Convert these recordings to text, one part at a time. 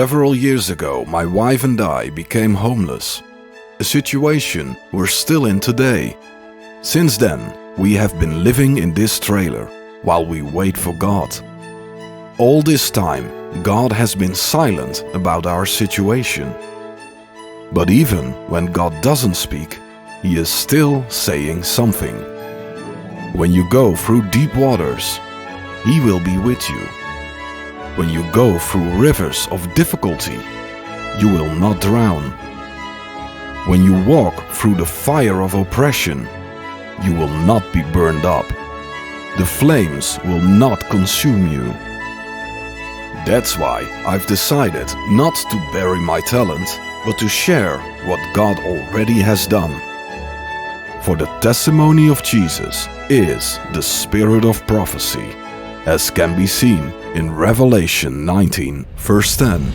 Several years ago, my wife and I became homeless, a situation we're still in today. Since then, we have been living in this trailer while we wait for God. All this time, God has been silent about our situation. But even when God doesn't speak, He is still saying something. When you go through deep waters, He will be with you. When you go through rivers of difficulty, you will not drown. When you walk through the fire of oppression, you will not be burned up. The flames will not consume you. That's why I've decided not to bury my talent, but to share what God already has done. For the testimony of Jesus is the spirit of prophecy, as can be seen in Revelation 19, verse 10.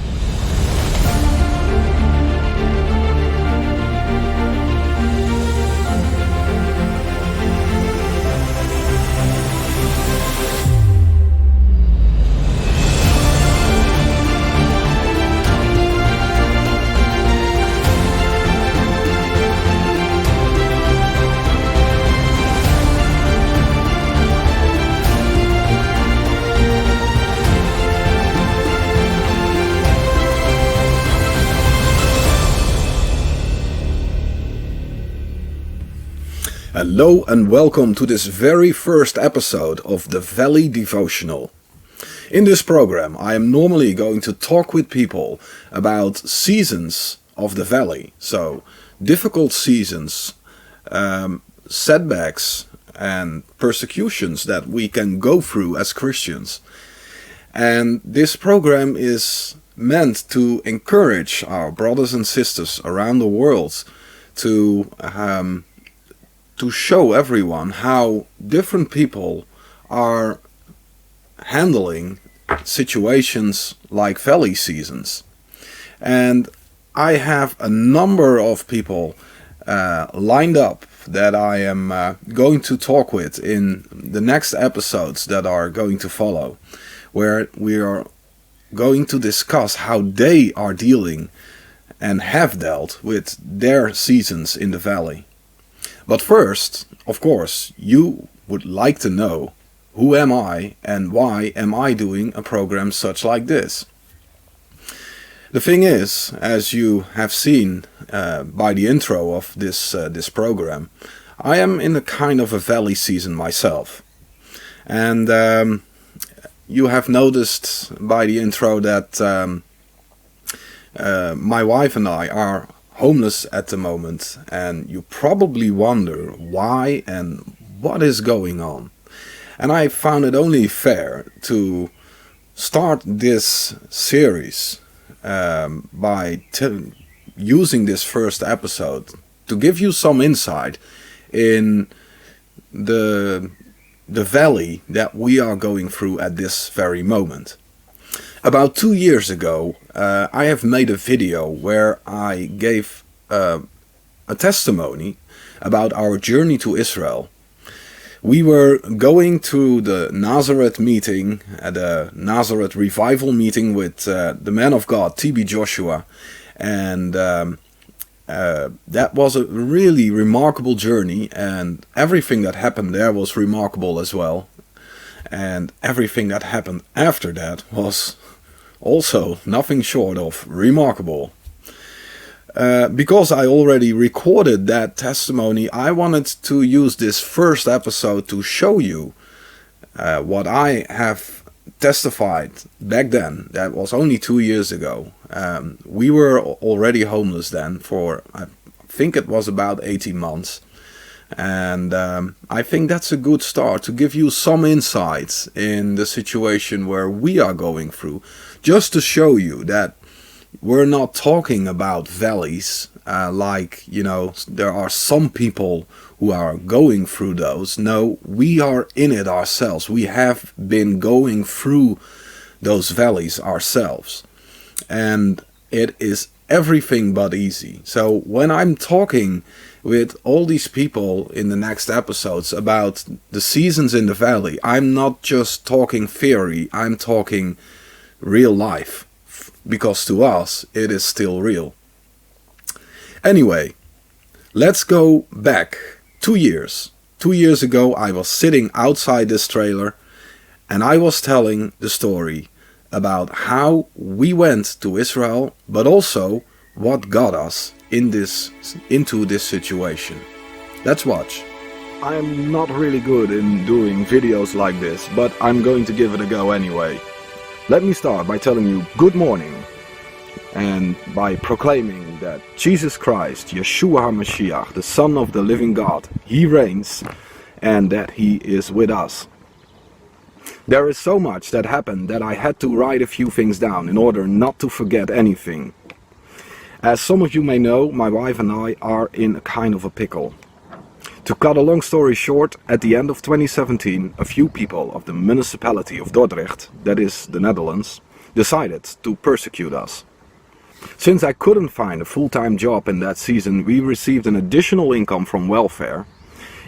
Hello and welcome to this very first episode of the Valley Devotional. In this program I am normally going to talk with people about seasons of the valley. So difficult seasons, setbacks and persecutions that we can go through as Christians. And this program is meant to encourage our brothers and sisters around the world to show everyone how different people are handling situations like valley seasons. And I have a number of people lined up that I am going to talk with in the next episodes that are going to follow, where we are going to discuss how they are dealing and have dealt with their seasons in the valley. But first, of course, you would like to know, who am I and why am I doing a program such like this? The thing is, as you have seen by the intro of this program, I am in a kind of a valley season myself. And you have noticed by the intro that my wife and I are homeless at the moment, and you probably wonder why and what is going on. And I found it only fair to start this series by using this first episode to give you some insight in the valley that we are going through at this very moment. About 2 years ago, I have made a video where I gave a testimony about our journey to Israel. We were going to the Nazareth meeting, the Nazareth revival meeting with the man of God, T.B. Joshua, and that was a really remarkable journey, and everything that happened there was remarkable as well. And everything that happened after that was also nothing short of remarkable. Because I already recorded that testimony, I wanted to use this first episode to show you what I have testified back then. That was only 2 years ago. We were already homeless then for, I think it was about 18 months. And I think that's a good start to give you some insights in the situation where we are going through, just to show you that we're not talking about valleys like, there are some people who are going through those. No, we are in it ourselves. We have been going through those valleys ourselves. And it is everything but easy. So when I'm talking with all these people in the next episodes about the seasons in the valley, I'm not just talking theory, I'm talking real life, truth, because to us it is still real. Anyway, let's go back 2 years. 2 years ago I was sitting outside this trailer and I was telling the story about how we went to Israel, but also what got us into this situation. Let's watch. I'm not really good in doing videos like this, but I'm going to give it a go anyway. Let me start by telling you good morning, and by proclaiming that Jesus Christ, Yeshua HaMashiach, the Son of the living God, He reigns, and that He is with us. There is so much that happened that I had to write a few things down in order not to forget anything. As some of you may know, my wife and I are in a kind of a pickle. To cut a long story short, at the end of 2017, a few people of the municipality of Dordrecht, that is the Netherlands, decided to persecute us. Since I couldn't find a full-time job in that season, we received an additional income from welfare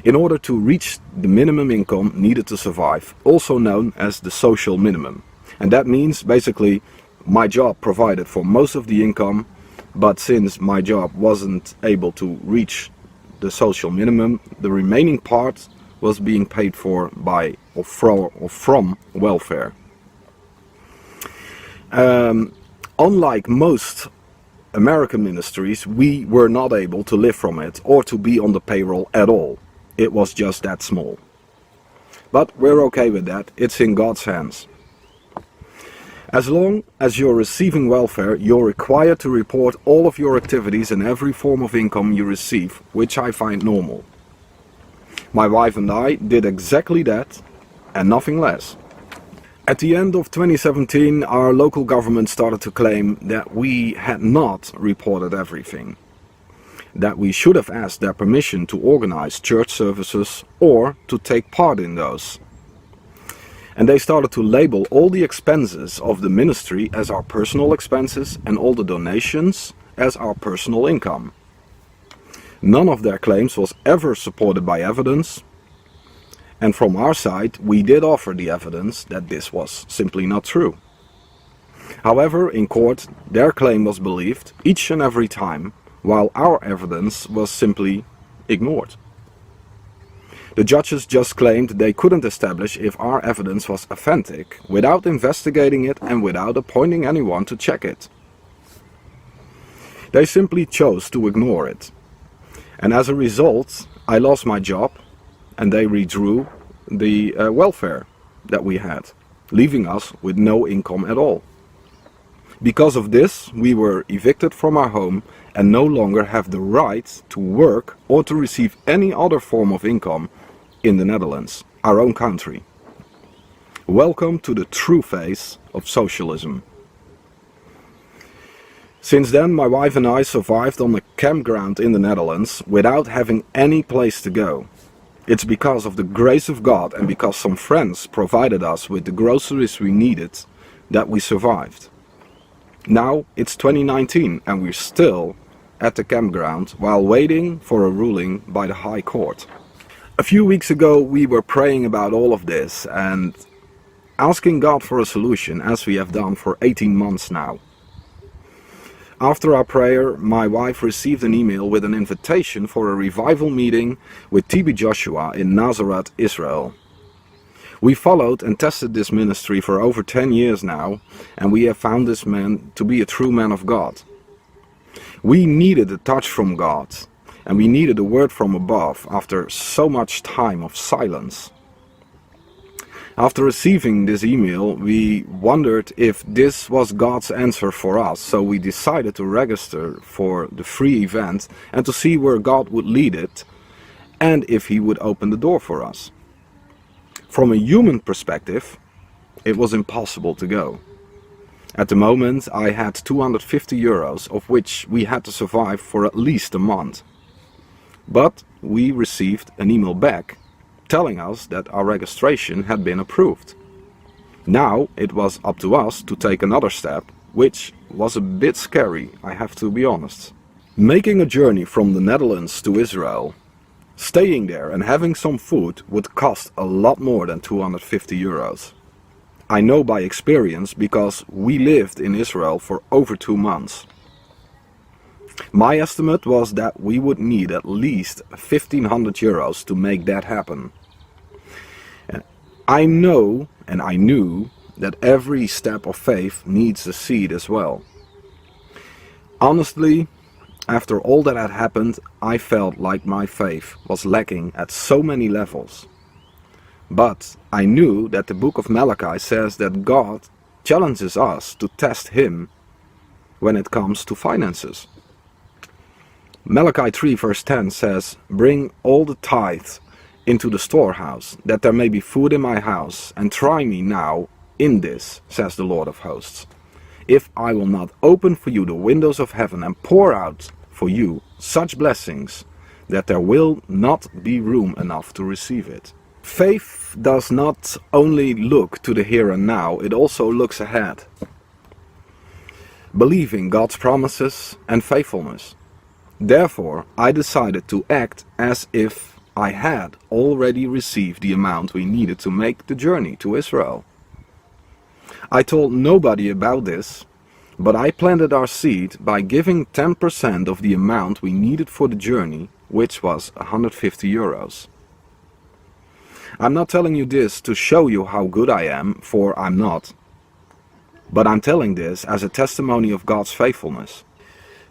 in order to reach the minimum income needed to survive, also known as the social minimum. And that means basically my job provided for most of the income, but since my job wasn't able to reach the social minimum, the remaining part was being paid for by or from welfare. Unlike most American ministries, we were not able to live from it or to be on the payroll at all. It was just that small. But we're okay with that, it's in God's hands. As long as you're receiving welfare, you're required to report all of your activities and every form of income you receive, which I find normal. My wife and I did exactly that, and nothing less. At the end of 2017, our local government started to claim that we had not reported everything, that we should have asked their permission to organize church services or to take part in those. And they started to label all the expenses of the ministry as our personal expenses and all the donations as our personal income. None of their claims was ever supported by evidence, and from our side we did offer the evidence that this was simply not true. However, in court their claim was believed each and every time, while our evidence was simply ignored. The judges just claimed they couldn't establish if our evidence was authentic without investigating it and without appointing anyone to check it. They simply chose to ignore it. And as a result, I lost my job and they redrew the welfare that we had, leaving us with no income at all. Because of this, we were evicted from our home and no longer have the right to work or to receive any other form of income in the Netherlands, our own country. Welcome to the true face of socialism. Since then, my wife and I survived on a campground in the Netherlands without having any place to go. It's because of the grace of God and because some friends provided us with the groceries we needed that we survived. Now it's 2019 and we're still at the campground while waiting for a ruling by the High Court. A few weeks ago we were praying about all of this and asking God for a solution, as we have done for 18 months now. After our prayer, my wife received an email with an invitation for a revival meeting with TB Joshua in Nazareth, Israel. We followed and tested this ministry for over 10 years now, and we have found this man to be a true man of God. We needed a touch from God, and we needed a word from above after so much time of silence. After receiving this email, we wondered if this was God's answer for us, so we decided to register for the free event and to see where God would lead it and if He would open the door for us. From a human perspective, it was impossible to go. At the moment, I had 250 euros, of which we had to survive for at least a month. But we received an email back telling us that our registration had been approved. Now it was up to us to take another step, which was a bit scary, I have to be honest. Making a journey from the Netherlands to Israel, staying there and having some food would cost a lot more than 250 euros. I know by experience because we lived in Israel for over 2 months. My estimate was that we would need at least 1,500 euros to make that happen. And I know and I knew that every step of faith needs a seed as well. Honestly, after all that had happened, I felt like my faith was lacking at so many levels. But I knew that the book of Malachi says that God challenges us to test Him when it comes to finances. Malachi 3 verse 10 says, "Bring all the tithe into the storehouse, that there may be food in my house, and try me now in this, says the Lord of hosts, if I will not open for you the windows of heaven and pour out for you such blessings, that there will not be room enough to receive it." Faith does not only look to the here and now, it also looks ahead, believing God's promises and faithfulness. Therefore, I decided to act as if I had already received the amount we needed to make the journey to Israel. I told nobody about this, but I planted our seed by giving 10% of the amount we needed for the journey, which was 150 euros. I'm not telling you this to show you how good I am, for I'm not. But I'm telling this as a testimony of God's faithfulness.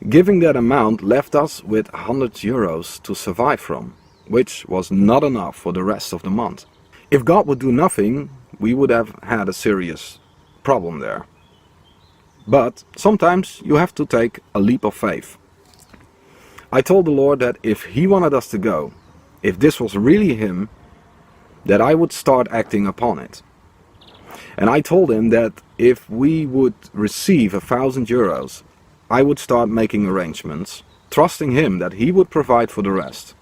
Giving that amount left us with 100 euros to survive from, which was not enough for the rest of the month. If God would do nothing, we would have had a serious problem there. But sometimes you have to take a leap of faith. I told the Lord that if He wanted us to go, if this was really Him, that I would start acting upon it. And I told Him that if we would receive 1,000 euros, I would start making arrangements, trusting Him that He would provide for the rest.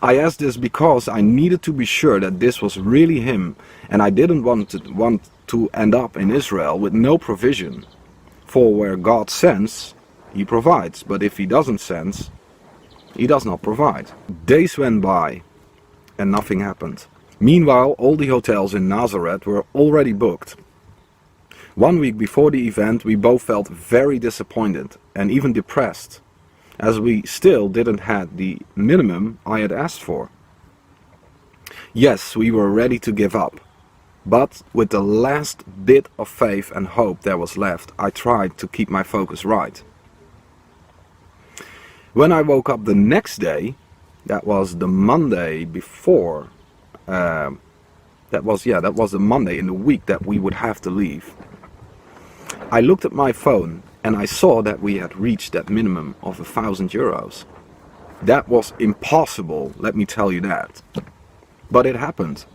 I asked this because I needed to be sure that this was really Him, and I didn't want to end up in Israel with no provision. For where God sends, He provides, but if He doesn't send, He does not provide. Days went by and nothing happened. Meanwhile, all the hotels in Nazareth were already booked. 1 week before the event, we both felt very disappointed and even depressed, as we still didn't have the minimum I had asked for. Yes, we were ready to give up, but with the last bit of faith and hope there was left, I tried to keep my focus right. When I woke up the next day, that was the Monday before, that was the Monday in the week that we would have to leave. I looked at my phone and I saw that we had reached that minimum of 1,000 euros. That was impossible, let me tell you that. But it happened.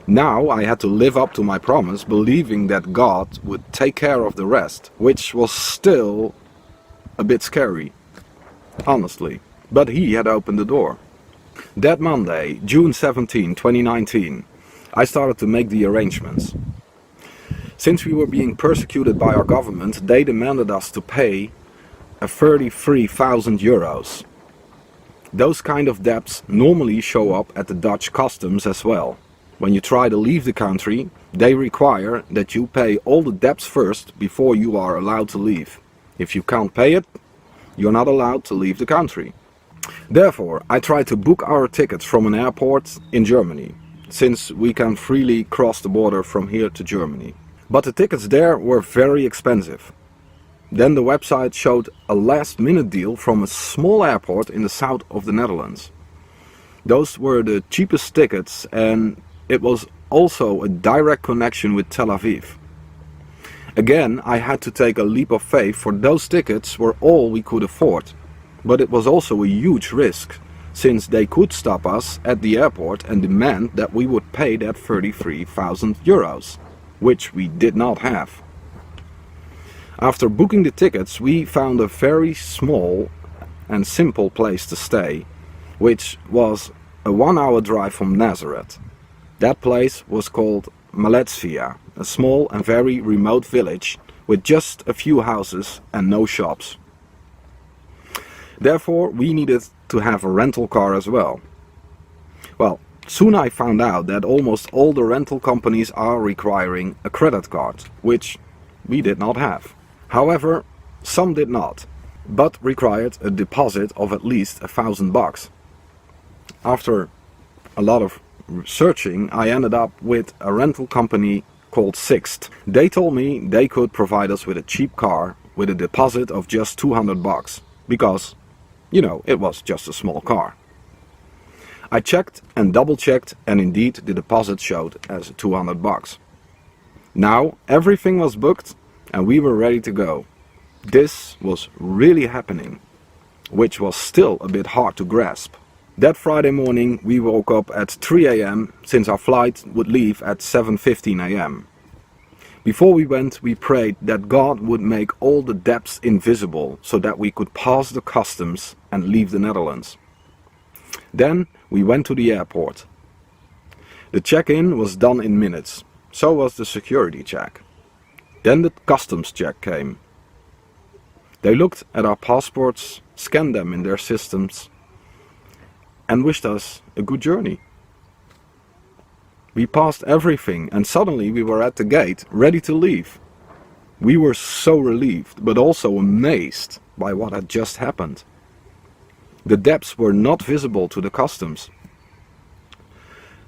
Now I had to live up to my promise, believing that God would take care of the rest, which was still a bit scary, honestly. But He had opened the door. That Monday, June 17, 2019, I started to make the arrangements. Since we were being persecuted by our government, they demanded us to pay 33,000 euros. Those kind of debts normally show up at the Dutch customs as well. When you try to leave the country, they require that you pay all the debts first before you are allowed to leave. If you can't pay it, you're not allowed to leave the country. Therefore, I tried to book our tickets from an airport in Germany, since we can freely cross the border from here to Germany. But the tickets there were very expensive. Then the website showed a last-minute deal from a small airport in the south of the Netherlands. Those were the cheapest tickets, and it was also a direct connection with Tel Aviv. Again, I had to take a leap of faith, for those tickets were all we could afford. But it was also a huge risk, since they could stop us at the airport and demand that we would pay that 33,000 euros, which we did not have. After booking the tickets, we found a very small and simple place to stay, which was a 1-hour drive from Nazareth. That place was called Maletsvia, a small and very remote village with just a few houses and no shops. Therefore, we needed to have a rental car as well. Well, Soon I found out that almost all the rental companies are requiring a credit card, which we did not have. However, some did not, but required a deposit of at least $1,000. After a lot of searching, I ended up with a rental company called Sixt. They told me they could provide us with a cheap car with a deposit of just $200 because, you know, it was just a small car. I checked and double checked, and indeed the deposit showed as $200. Now everything was booked and we were ready to go. This was really happening, which was still a bit hard to grasp. That Friday morning we woke up at 3 a.m. since our flight would leave at 7:15 a.m. Before we went, we prayed that God would make all the debts invisible so that we could pass the customs and leave the Netherlands. Then we went to the airport. The check-in was done in minutes, so was the security check. Then the customs check came. They looked at our passports, scanned them in their systems, and wished us a good journey. We passed everything and suddenly we were at the gate, ready to leave. We were so relieved, but also amazed by what had just happened. The debts were not visible to the customs.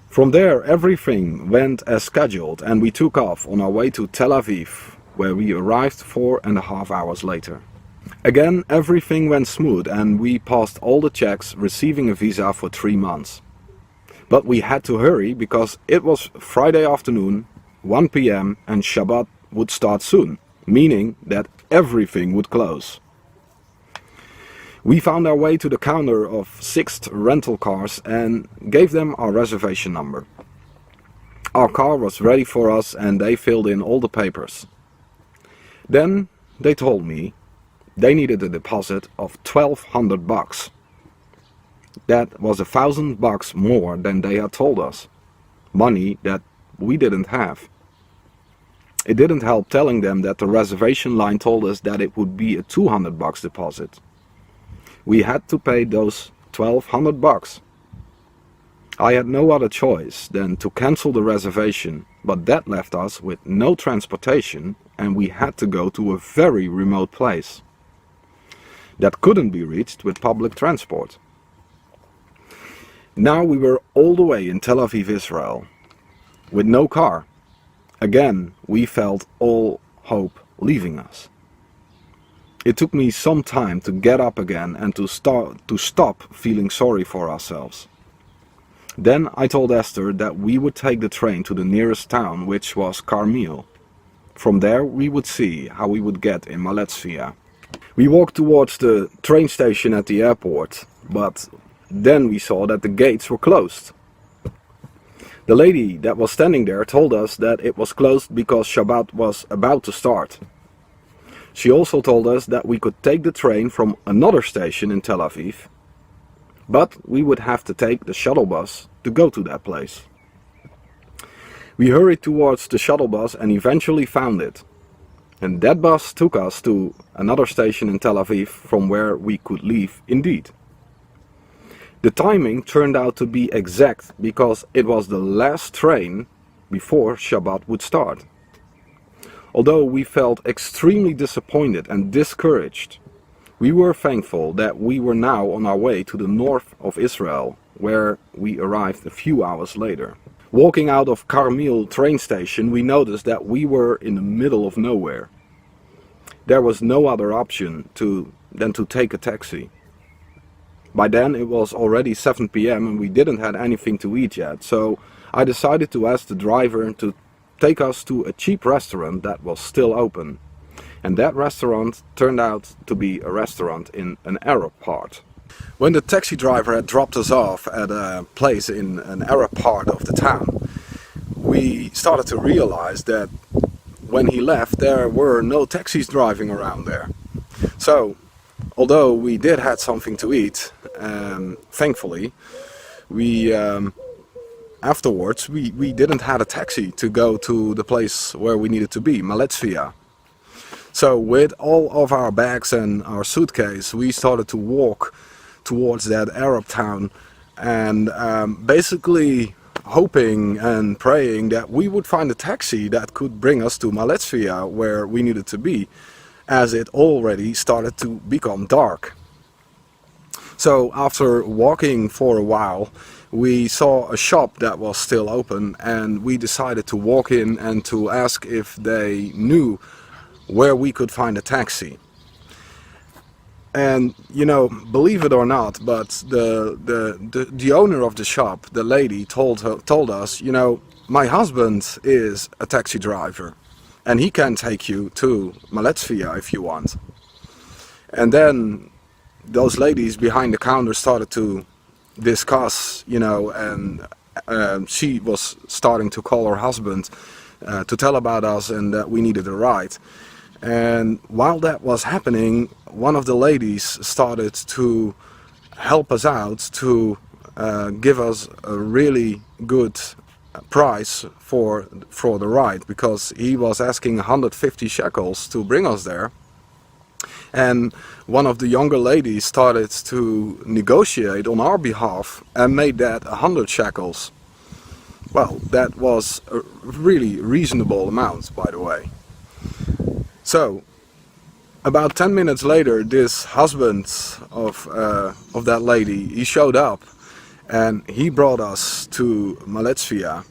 From there everything went as scheduled and we took off on our way to Tel Aviv, where we arrived 4.5 hours later. Again, everything went smooth and we passed all the checks, receiving a visa for 3 months. But we had to hurry because it was Friday afternoon, 1 p.m. and Shabbat would start soon, meaning that everything would close. We found our way to the counter of Sixt rental cars and gave them our reservation number. Our car was ready for us and they filled in all the papers. Then they told me they needed a deposit of $1,200. That was $1,000 more than they had told us. Money that we didn't have. It didn't help telling them that the reservation line told us that it would be a $200 deposit. We had to pay those $1,200. I had no other choice than to cancel the reservation, but that left us with no transportation and we had to go to a very remote place that couldn't be reached with public transport. Now we were all the way in Tel Aviv, Israel, with no car. Again, we felt all hope leaving us. It took me some time to get up again and to stop feeling sorry for ourselves. Then I told Esther that we would take the train to the nearest town, which was Carmel. From there we would see how we would get in Maletzia. We walked towards the train station at the airport, but then we saw that the gates were closed. The lady that was standing there told us that it was closed because Shabbat was about to start. She also told us that we could take the train from another station in Tel Aviv, but we would have to take the shuttle bus to go to that place. We hurried towards the shuttle bus and eventually found it. And that bus took us to another station in Tel Aviv from where we could leave indeed. The timing turned out to be exact because it was the last train before Shabbat would start. Although we felt extremely disappointed and discouraged, we were thankful that we were now on our way to the north of Israel, where we arrived a few hours later. Walking out of Carmel train station, we noticed that we were in the middle of nowhere. There was no other option than to take a taxi. By then it was already 7 p.m. and we didn't have anything to eat yet, so I decided to ask the driver to take us to a cheap restaurant that was still open. And that restaurant turned out to be a restaurant in an Arab part. When the taxi driver had dropped us off at a place in an Arab part of the town, we started to realize that when he left there were no taxis driving around there. So, although we did have something to eat, thankfully, afterwards we didn't have a taxi to go to the place where we needed to be, Maletzia. So with all of our bags and our suitcase, we started to walk towards that Arab town and basically hoping and praying that we would find a taxi that could bring us to Maletsvia, where we needed to be, as it already started to become dark. So after walking for a while, we saw a shop that was still open, and we decided to walk in and to ask if they knew where we could find a taxi. And you know, believe it or not, but the owner of the shop, the lady, told us, you know, my husband is a taxi driver, and he can take you to Maletsvia if you want. And then those ladies behind the counter started to discuss, you know, and she was starting to call her husband to tell about us and that we needed a ride. And while that was happening, one of the ladies started to help us out to give us a really good price for the ride, because he was asking 150 shekels to bring us there. And one of the younger ladies started to negotiate on our behalf and made that 100 shekels. Well, that was a really reasonable amount, by the way. So, about 10 minutes later, this husband of that lady, he showed up, and he brought us to Maletsvia,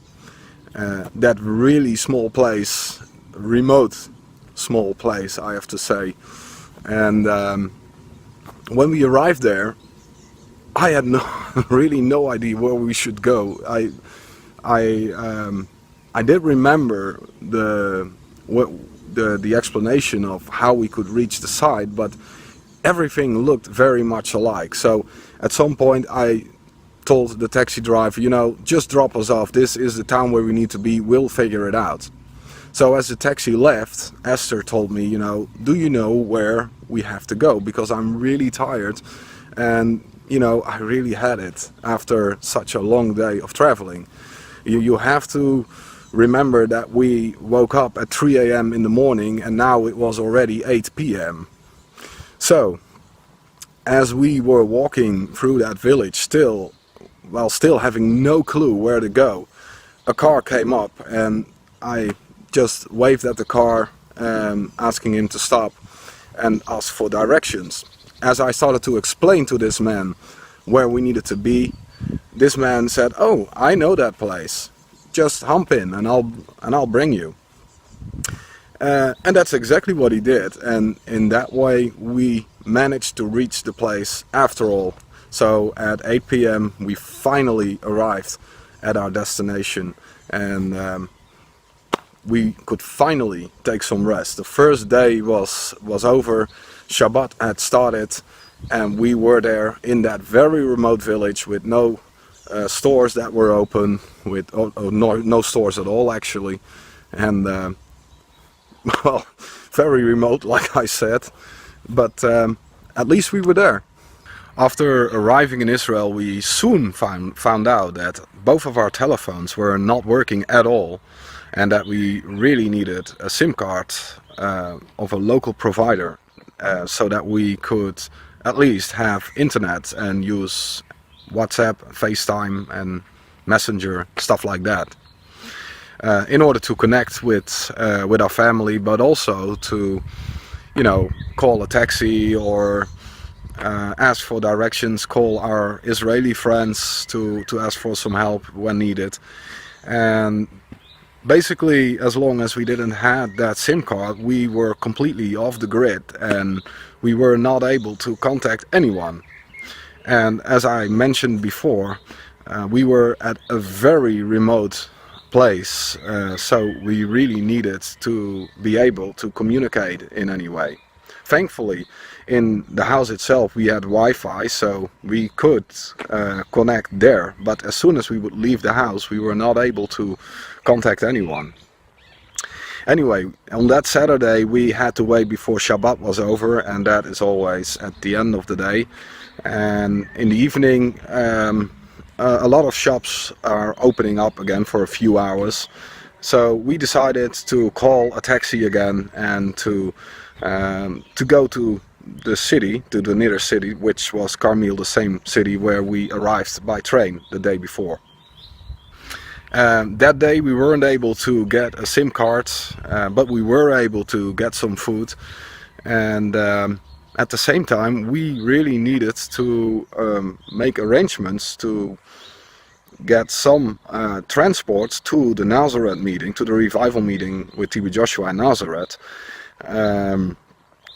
that really small place, remote small place, I have to say. And when we arrived there, I had really no idea where we should go. I did remember the explanation of how we could reach the site, but everything looked very much alike. So at some point I told the taxi driver, you know, just drop us off. This is the town where we need to be. We'll figure it out. So as the taxi left, Esther told me, you know, do you know where we have to go? Because I'm really tired, and you know, I really had it after such a long day of traveling. You have to remember that we woke up at 3 a.m. in the morning, and now it was already 8 p.m. So as we were walking through that village, still having no clue where to go, a car came up, and I just waved at the car, asking him to stop and ask for directions. As I started to explain to this man where we needed to be, this man said, "Oh, I know that place. Just hump in and I'll bring you." And that's exactly what he did, and in that way we managed to reach the place after all. So at 8 p.m. we finally arrived at our destination, and we could finally take some rest. The first day was over, Shabbat had started, and we were there in that very remote village with no stores that were open, with no stores at all actually, and well, very remote, like I said, but at least we were there. After arriving in Israel, we soon found out that both of our telephones were not working at all, and that we really needed a SIM card of a local provider, so that we could at least have internet and use WhatsApp, FaceTime and Messenger, stuff like that, in order to connect with our family, but also to, you know, call a taxi or ask for directions, call our Israeli friends to ask for some help when needed. And basically, as long as we didn't have that SIM card, we were completely off the grid and we were not able to contact anyone. And as I mentioned before, we were at a very remote place, so we really needed to be able to communicate in any way. Thankfully, in the house itself we had Wi-Fi, so we could connect there, but as soon as we would leave the house we were not able to contact anyone. Anyway, on that Saturday we had to wait before Shabbat was over, and that is always at the end of the day. And in the evening a lot of shops are opening up again for a few hours, so we decided to call a taxi again and to go to the city, to the nearest city, which was Carmel, the same city where we arrived by train the day before. That day we weren't able to get a SIM card, but we were able to get some food, and at the same time we really needed to make arrangements to get some transport to the Nazareth meeting, to the revival meeting with TB Joshua in Nazareth,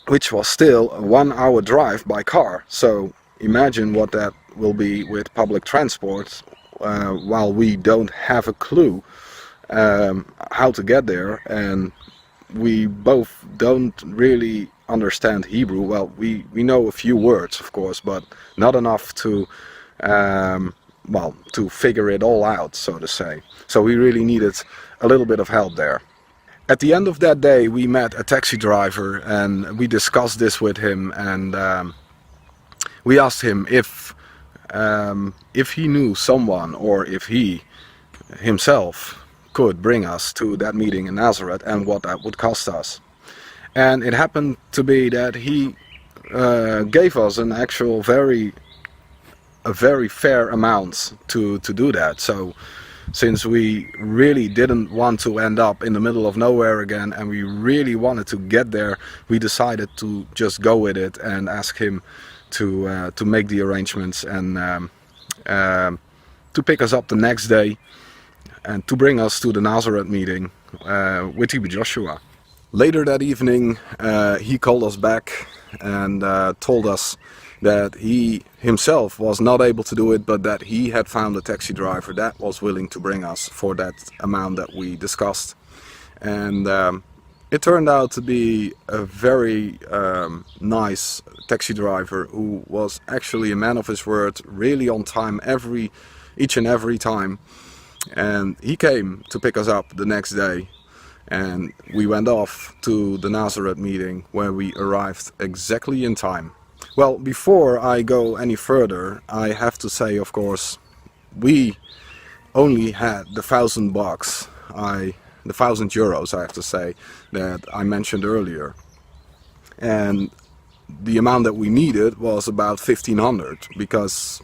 which was still a 1-hour drive by car. So imagine what that will be with public transport, while we don't have a clue how to get there, and we both don't really understand Hebrew. Well, we know a few words, of course, but not enough to to figure it all out, so to say. So we really needed a little bit of help there. At the end of that day we met a taxi driver and we discussed this with him, and we asked him if he knew someone, or if he himself could bring us to that meeting in Nazareth and what that would cost us. And it happened to be that he gave us an actual a very fair amount to do that. So since we really didn't want to end up in the middle of nowhere again, and we really wanted to get there, we decided to just go with it and ask him to make the arrangements and to pick us up the next day and to bring us to the Nazareth meeting with TB Joshua. Later that evening he called us back and told us that he himself was not able to do it, but that he had found a taxi driver that was willing to bring us for that amount that we discussed. And it turned out to be a very nice taxi driver who was actually a man of his word, really on time each and every time. And he came to pick us up the next day, and we went off to the Nazareth meeting, where we arrived exactly in time. Well, before I go any further, I have to say, of course, we only had the $1,000 the €1,000 I have to say, that I mentioned earlier, and the amount that we needed was about 1,500, because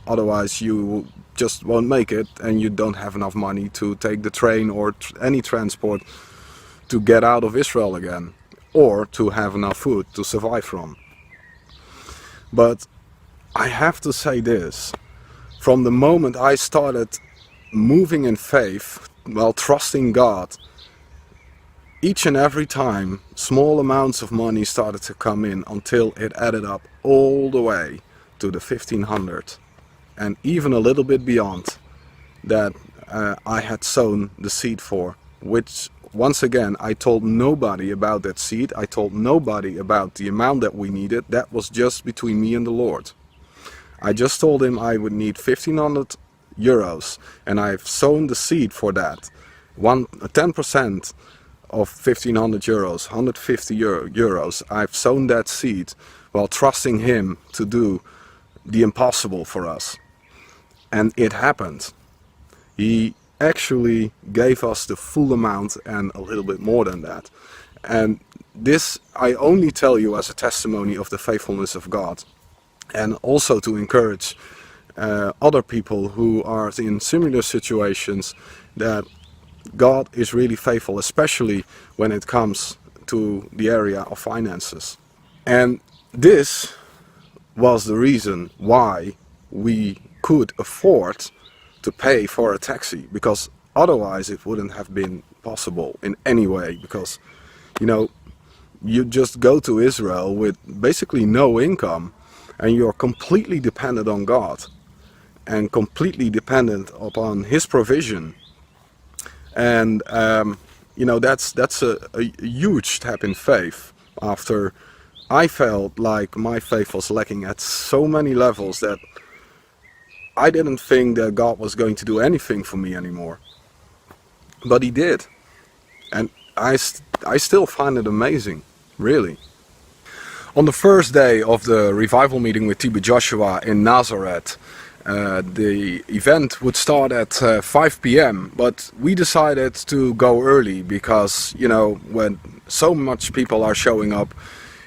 otherwise you just won't make it, and you don't have enough money to take the train or any transport to get out of Israel again, or to have enough food to survive from. But I have to say this, from the moment I started moving in faith, trusting God, each and every time small amounts of money started to come in, until it added up all the way to the 1,500, and even a little bit beyond that I had sown the seed for, which once again I told nobody about that seed. I told nobody about the amount that we needed. That was just between me and the Lord. I just told him I would need 1,500 euros, and I've sown the seed for that. 10% of 1,500 euros, 150 euros. I've sown that seed while trusting him to do the impossible for us. And it happened. He actually gave us the full amount and a little bit more than that. And this I only tell you as a testimony of the faithfulness of God, and also to encourage other people who are in similar situations, that God is really faithful, especially when it comes to the area of finances. And this was the reason why we could afford to pay for a taxi, because otherwise it wouldn't have been possible in any way, because you just go to Israel with basically no income, and you're completely dependent on God and completely dependent upon his provision. And that's a huge step in faith, after I felt like my faith was lacking at so many levels that I didn't think that God was going to do anything for me anymore. But he did. And I still find it amazing, really. On the first day of the revival meeting with TB Joshua in Nazareth, the event would start at 5 p.m. But we decided to go early, because when so much people are showing up,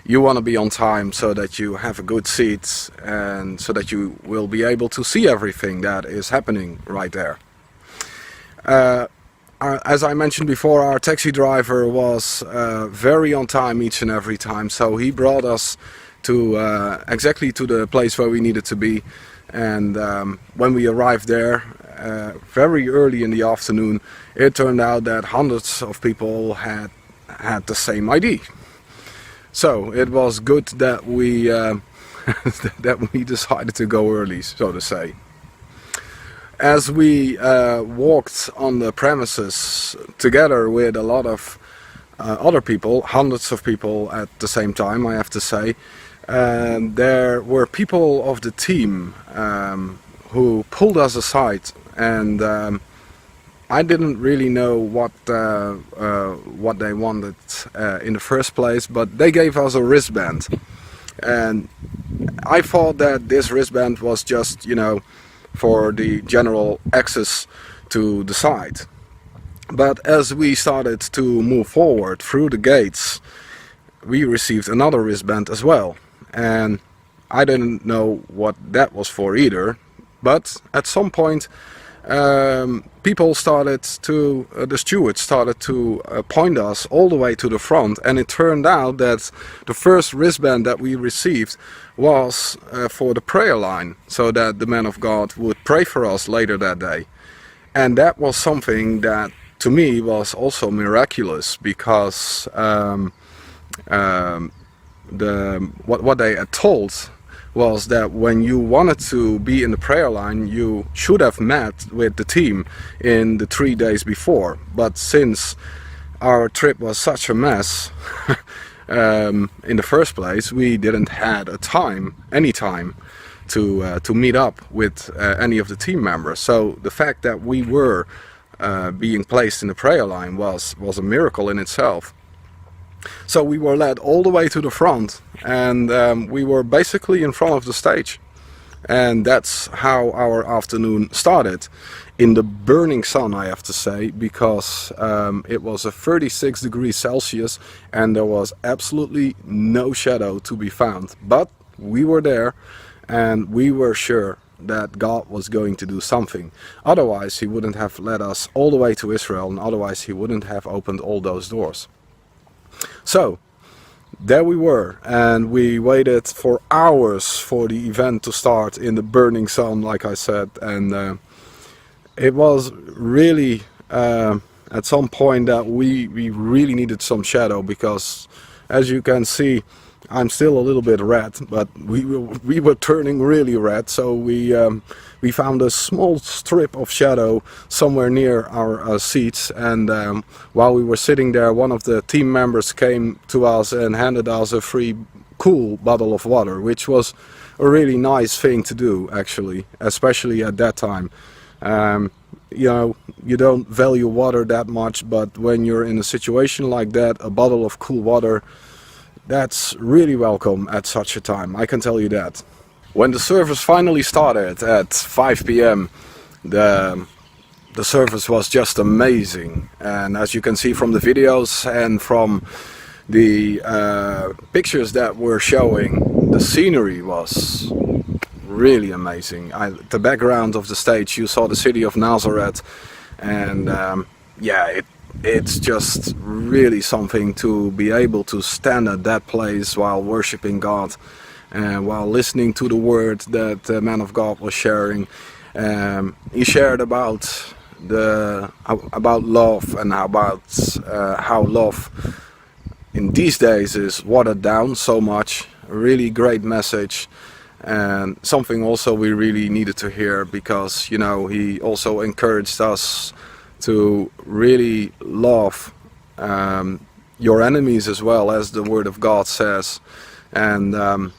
you want to be on time so that you have a good seat and so that you will be able to see everything that is happening right there. As I mentioned before, our taxi driver was very on time each and every time, so he brought us to exactly to the place where we needed to be. And when we arrived there very early in the afternoon, it turned out that hundreds of people had the same ID. So it was good that we that we decided to go early, so to say. As we walked on the premises together with a lot of other people, hundreds of people at the same time, I have to say, there were people of the team who pulled us aside, and I didn't really know what they wanted in the first place, but they gave us a wristband, and I thought that this wristband was just, you know, for the general access to the site. But as we started to move forward through the gates, we received another wristband as well, and I didn't know what that was for either. But at some point people started to, the stewards started to point us all the way to the front, and it turned out that the first wristband that we received was for the prayer line, so that the man of God would pray for us later that day. And that was something that to me was also miraculous, because what they had told was that when you wanted to be in the prayer line, you should have met with the team in the 3 days before. But since our trip was such a mess in the first place, we didn't had any time to meet up with any of the team members. So the fact that we were being placed in the prayer line was a miracle in itself. So we were led all the way to the front, and we were basically in front of the stage. And that's how our afternoon started, in the burning sun, I have to say, because it was a 36 degrees Celsius and there was absolutely no shadow to be found. But we were there, and we were sure that God was going to do something. Otherwise he wouldn't have led us all the way to Israel, and otherwise he wouldn't have opened all those doors. So there we were, and we waited for hours for the event to start in the burning sun, like I said, and it was really at some point that we really needed some shadow, because as you can see, I'm still a little bit red, but we were turning really red. So we found a small strip of shadow somewhere near our seats, and while we were sitting there, one of the team members came to us and handed us a free cool bottle of water, which was a really nice thing to do, actually, especially at that time. You know, you don't value water that much, but when you're in a situation like that, a bottle of cool water, that's really welcome at such a time, I can tell you that. When the service finally started at 5 p.m, the service was just amazing. And as you can see from the videos and from the pictures that we're showing, the scenery was really amazing. The background of the stage, you saw the city of Nazareth, and yeah, it's just really something to be able to stand at that place while worshiping God and while listening to the word that the man of God was sharing. He shared about love, and about how love in these days is watered down so much. A really great message, and something also we really needed to hear, because, you know, he also encouraged us to really love your enemies as well, as the word of God says. And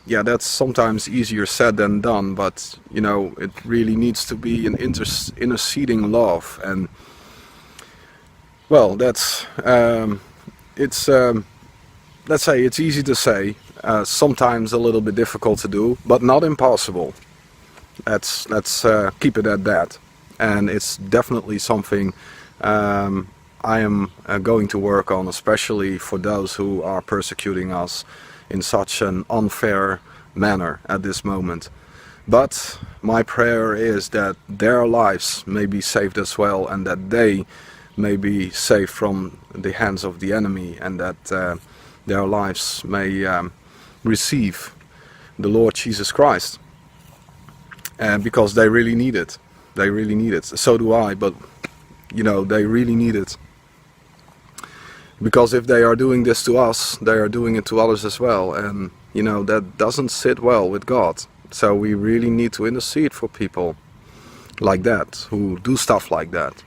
yeah, that's sometimes easier said than done, but you know, it really needs to be an interceding love. And well, that's it's let's say it's easy to say, sometimes a little bit difficult to do, but not impossible. Let's keep it at that. And it's definitely something I am going to work on, especially for those who are persecuting us in such an unfair manner at this moment. But my prayer is that their lives may be saved as well, and that they may be saved from the hands of the enemy, and that their lives may receive the Lord Jesus Christ, because they really need it. They really need it. So do I, but you know, they really need it. Because if they are doing this to us, they are doing it to others as well, and you know, that doesn't sit well with God. So we really need to intercede for people like that, who do stuff like that.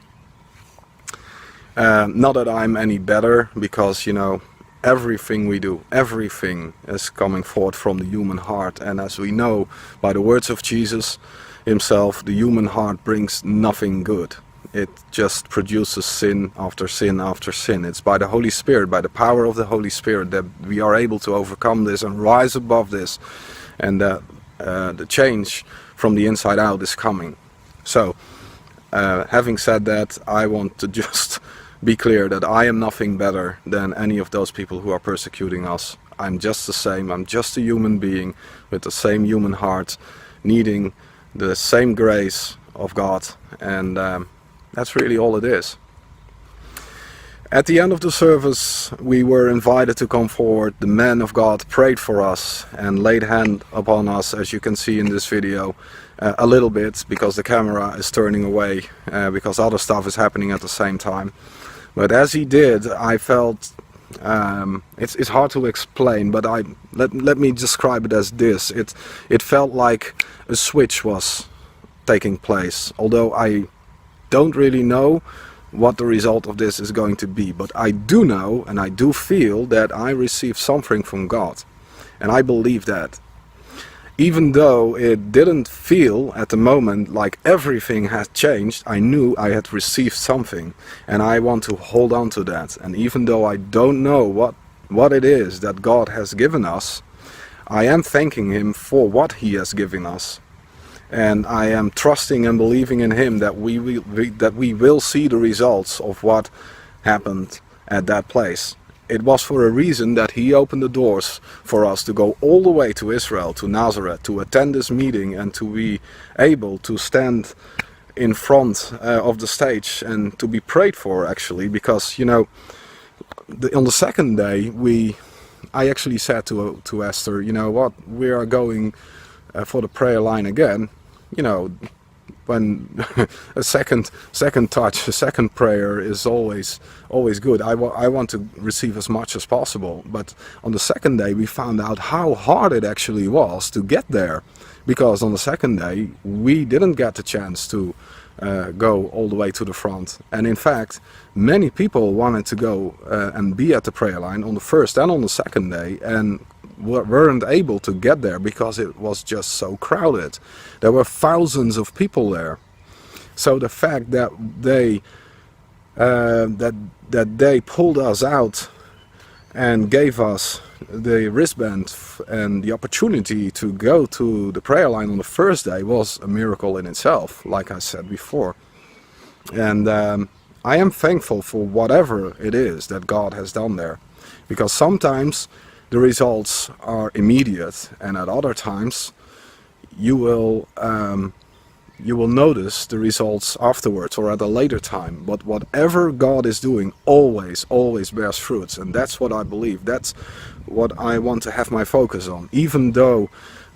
Not that I'm any better, because you know, everything we do, everything is coming forth from the human heart, and as we know by the words of Jesus himself, the human heart brings nothing good. It just produces sin after sin after sin. It's by the Holy Spirit, by the power of the Holy Spirit, that we are able to overcome this and rise above this, and that the change from the inside out is coming. So having said that, I want to just be clear that I am nothing better than any of those people who are persecuting us. I'm just the same. I'm just a human being with the same human heart, needing the same grace of God, and that's really all it is. At the end of the service, we were invited to come forward. The men of God prayed for us and laid hand upon us, as you can see in this video, a little bit, because the camera is turning away, because other stuff is happening at the same time. But as he did, I felt, it's hard to explain, but let me describe it as this. It felt like a switch was taking place, although I don't really know what the result of this is going to be, but I do know and I do feel that I received something from God, and I believe that. Even though it didn't feel at the moment like everything had changed, I knew I had received something, and I want to hold on to that. And even though I don't know what it is that God has given us, I am thanking Him for what He has given us. And I am trusting and believing in Him that we will see the results of what happened at that place. It was for a reason that He opened the doors for us to go all the way to Israel, to Nazareth, to attend this meeting, and to be able to stand in front of the stage and to be prayed for, actually. Because, you know, on the second day, I actually said to Esther, you know what, we are going for the prayer line again. You know, when a second touch, a second prayer is always good. I want to receive as much as possible. But on the second day, we found out how hard it actually was to get there, because on the second day we didn't get the chance to go all the way to the front. And in fact, many people wanted to go and be at the prayer line on the first and on the second day, and weren't able to get there because it was just so crowded. There were thousands of people there. So the fact that they pulled us out and gave us the wristband and the opportunity to go to the prayer line on the first day was a miracle in itself, like I said before. And I am thankful for whatever it is that God has done there, because sometimes the results are immediate, and at other times you will notice the results afterwards or at a later time. But whatever God is doing always bears fruits, and that's what I believe. That's what I want to have my focus on, even though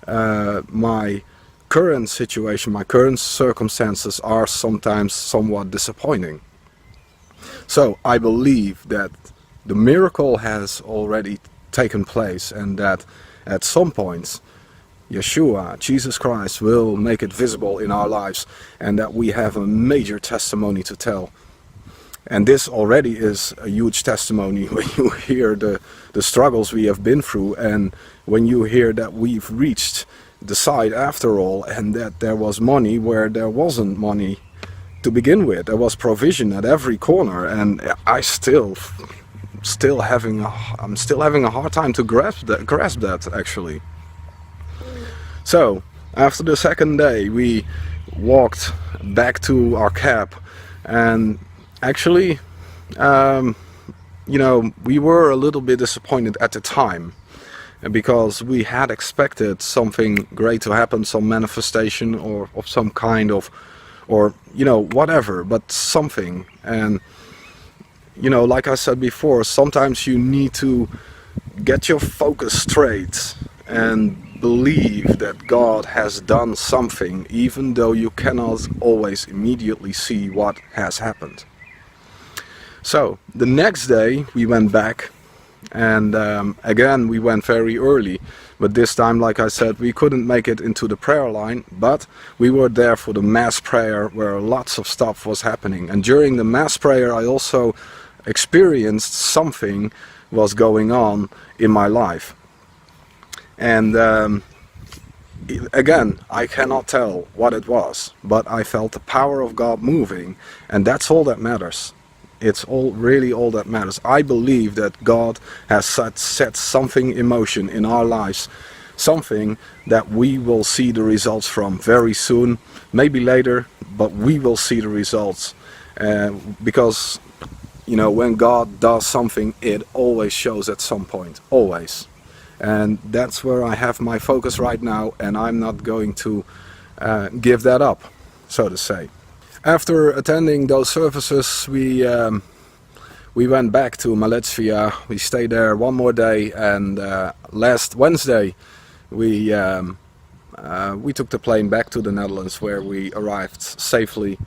my current situation, my current circumstances are sometimes somewhat disappointing. So I believe that the miracle has already taken place, and that at some point Yeshua, Jesus Christ, will make it visible in our lives, and that we have a major testimony to tell. And this already is a huge testimony when you hear the struggles we have been through, and when you hear that we've reached the side after all, and that there was money where there wasn't money to begin with. There was provision at every corner, and I'm still having a hard time to grasp that actually. So after the second day, we walked back to our cab, and actually, you know, we were a little bit disappointed at the time, because we had expected something great to happen, some manifestation or of some kind of, or whatever, but something. And like I said before, sometimes you need to get your focus straight and believe that God has done something, even though you cannot always immediately see what has happened. So the next day we went back, and again we went very early, but this time, like I said, we couldn't make it into the prayer line, but we were there for the mass prayer where lots of stuff was happening. And during the mass prayer I also experienced something was going on in my life. And again, I cannot tell what it was, but I felt the power of God moving, and that's all that matters. It's really all that matters. I believe that God has set something in motion in our lives, something that we will see the results from very soon, maybe later, but we will see the results. Because when God does something, it always shows at some point, always. And that's where I have my focus right now, and I'm not going to give that up, so to say. After attending those services, we went back to Malaysia. We stayed there one more day, and last Wednesday we took the plane back to the Netherlands, where we arrived safely.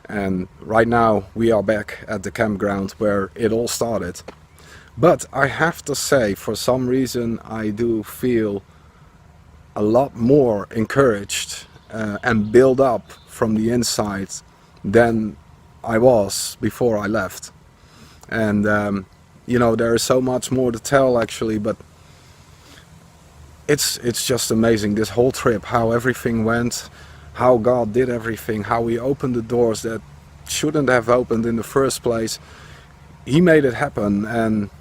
And right now we are back at the campground where it all started. But I have to say, for some reason I do feel a lot more encouraged and built up from the inside than I was before I left. And there is so much more to tell actually, but it's just amazing, this whole trip, how everything went, how God did everything, how He opened the doors that shouldn't have opened in the first place. He made it happen, and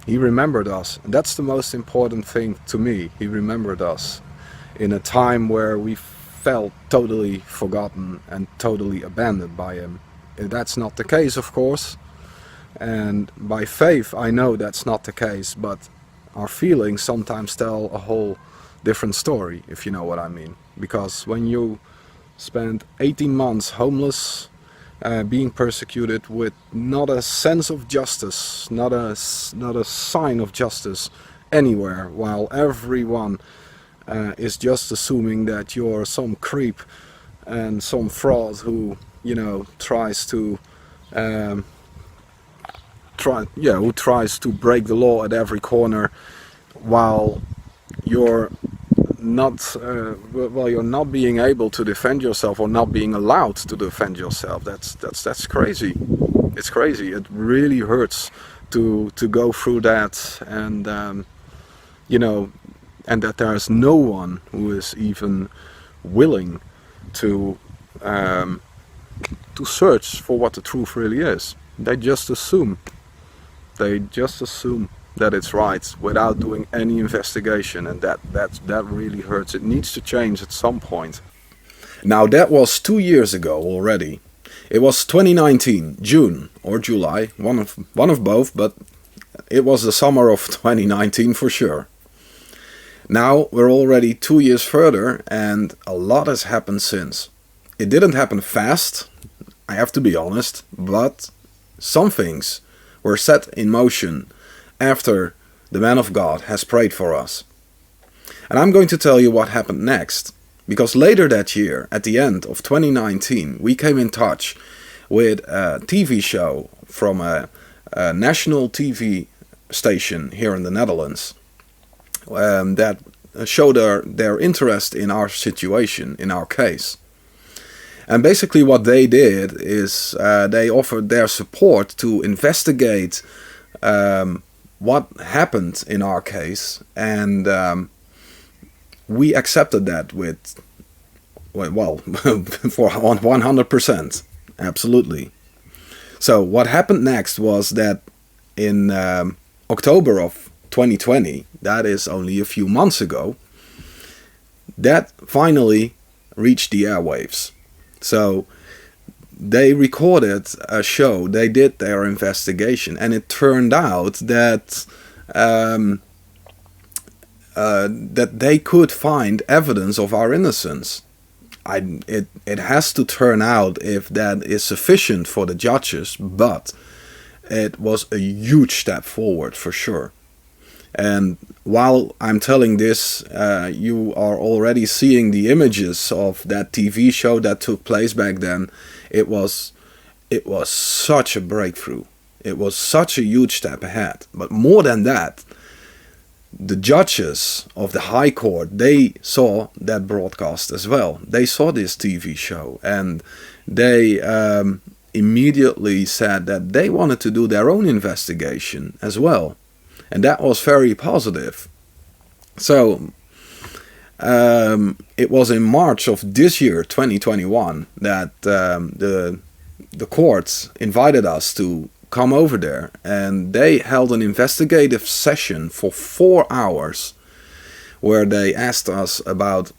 He remembered us, and that's the most important thing to me. He remembered us in a time where we felt totally forgotten and totally abandoned by Him. That's not the case, of course, and by faith I know that's not the case, but our feelings sometimes tell a whole different story, if you know what I mean. Because when you spend 18 months homeless, being persecuted, with not a sense of justice, not a sign of justice anywhere, while everyone is just assuming that you're some creep and some fraud who tries to break the law at every corner, while you're not being able to defend yourself, or not being allowed to defend yourself. That's crazy. It's crazy. It really hurts to go through that, and and that there is no one who is even willing to search for what the truth really is. They just assume that it's right without doing any investigation, and that really hurts. It needs to change at some point. Now that was 2 years ago already. It was 2019, June or July, one of both, but it was the summer of 2019 for sure. Now we're already 2 years further, and a lot has happened since. It didn't happen fast, I have to be honest, but some things were set in motion after the man of God has prayed for us. And I'm going to tell you what happened next, because later that year, at the end of 2019, we came in touch with a TV show from a national TV station here in the Netherlands that showed their interest in our situation, in our case. And basically what they did is they offered their support to investigate what happened in our case, and we accepted that for 100%, absolutely. So what happened next was that in October of 2020, that is only a few months ago, that finally reached the airwaves. So they recorded a show, they did their investigation, and it turned out that um, that they could find evidence of our innocence. It has to turn out if that is sufficient for the judges, but it was a huge step forward for sure. And while I'm telling this, you are already seeing the images of that TV show that took place back then. It was such a breakthrough. It was such a huge step ahead. But more than that, the judges of the High Court, they saw that broadcast as well. They saw this TV show, and they immediately said that they wanted to do their own investigation as well. And that was very positive. So it was in March of this year, 2021, that the courts invited us to come over there, and they held an investigative session for 4 hours where they asked us about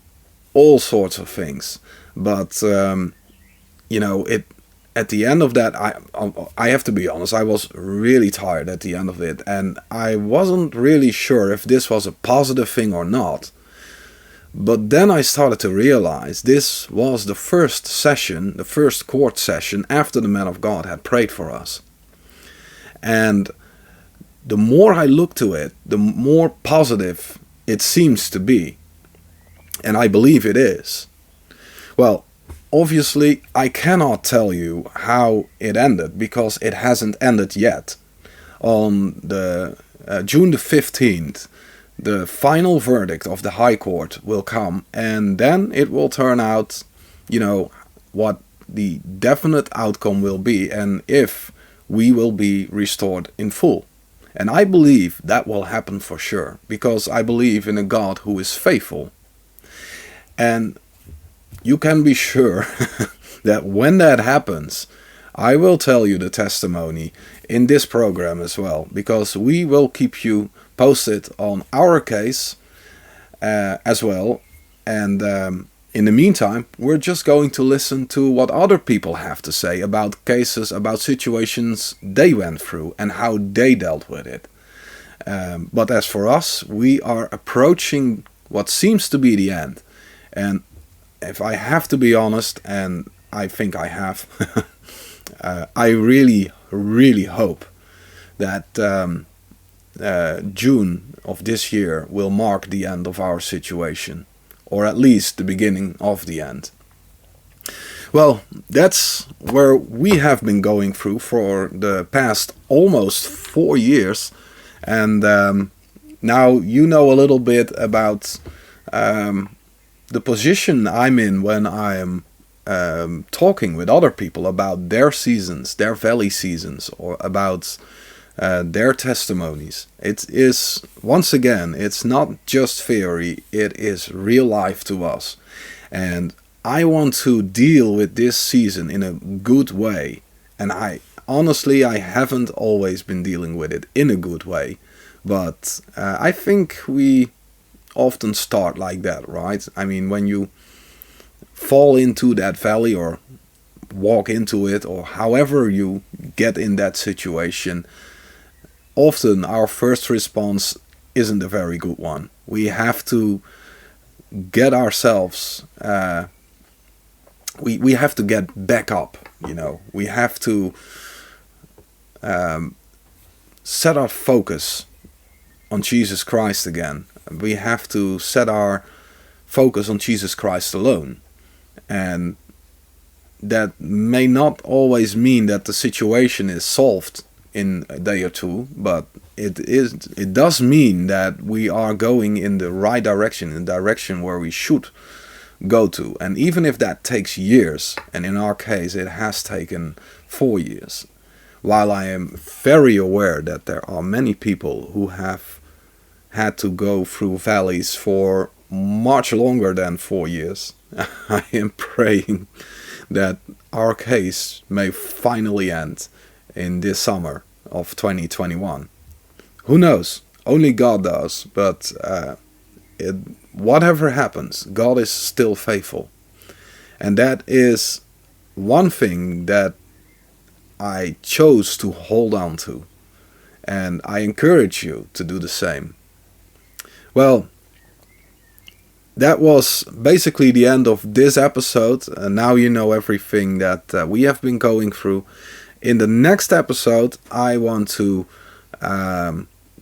all sorts of things. But at the end of that, I have to be honest, I was really tired at the end of it, and I wasn't really sure if this was a positive thing or not. But then I started to realize this was the first session, the first court session after the man of God had prayed for us. And the more I look to it, the more positive it seems to be. And I believe it is. Well, obviously, I cannot tell you how it ended because it hasn't ended yet. On the June the 15th, the final verdict of the High Court will come, and then it will turn out, what the definite outcome will be, and if we will be restored in full. And I believe that will happen for sure, because I believe in a God who is faithful. And you can be sure that when that happens, I will tell you the testimony in this program as well, because we will keep you posted on our case as well. And in the meantime, we're just going to listen to what other people have to say about cases, about situations they went through and how they dealt with it. But as for us, we are approaching what seems to be the end. And if I have to be honest, and I think I have, I really, really hope that June of this year will mark the end of our situation, or at least the beginning of the end. Well, that's where we have been going through for the past almost 4 years, and now you know a little bit about the position I'm in when I'm talking with other people about their seasons, their valley seasons, or about their testimonies. It is, once again, it's not just theory, it is real life to us. And I want to deal with this season in a good way. And I haven't always been dealing with it in a good way. But I think we often start like that, right? I mean, when you fall into that valley or walk into it, or however you get in that situation, often our first response isn't a very good one. We have to get ourselves, we have to get back up, We have to set our focus on Jesus Christ again. We have to set our focus on Jesus Christ alone. And that may not always mean that the situation is solved in a day or two, but it does mean that we are going in the right direction, in the direction where we should go to. And even if that takes years, and in our case it has taken 4 years, while I am very aware that there are many people who have had to go through valleys for much longer than 4 years, I am praying that our case may finally end in this summer of 2021. Who knows? Only God does. But whatever happens, God is still faithful. And that is one thing that I chose to hold on to. And I encourage you to do the same. Well, that was basically the end of this episode. And now you know everything that we have been going through. In the next episode, I want to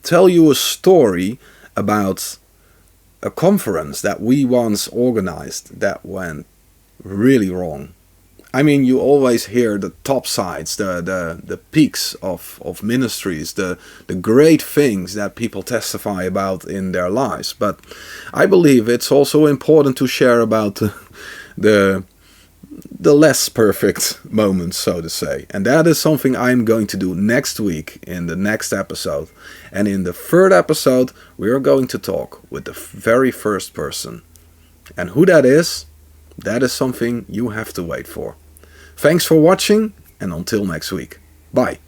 tell you a story about a conference that we once organized that went really wrong. I mean, you always hear the top sides, the peaks of ministries, the great things that people testify about in their lives. But I believe it's also important to share about the less perfect moments, so to say. And that is something I'm going to do next week in the next episode. And in the third episode, we are going to talk with the very first person. And who that is something you have to wait for. Thanks for watching, and until next week. Bye.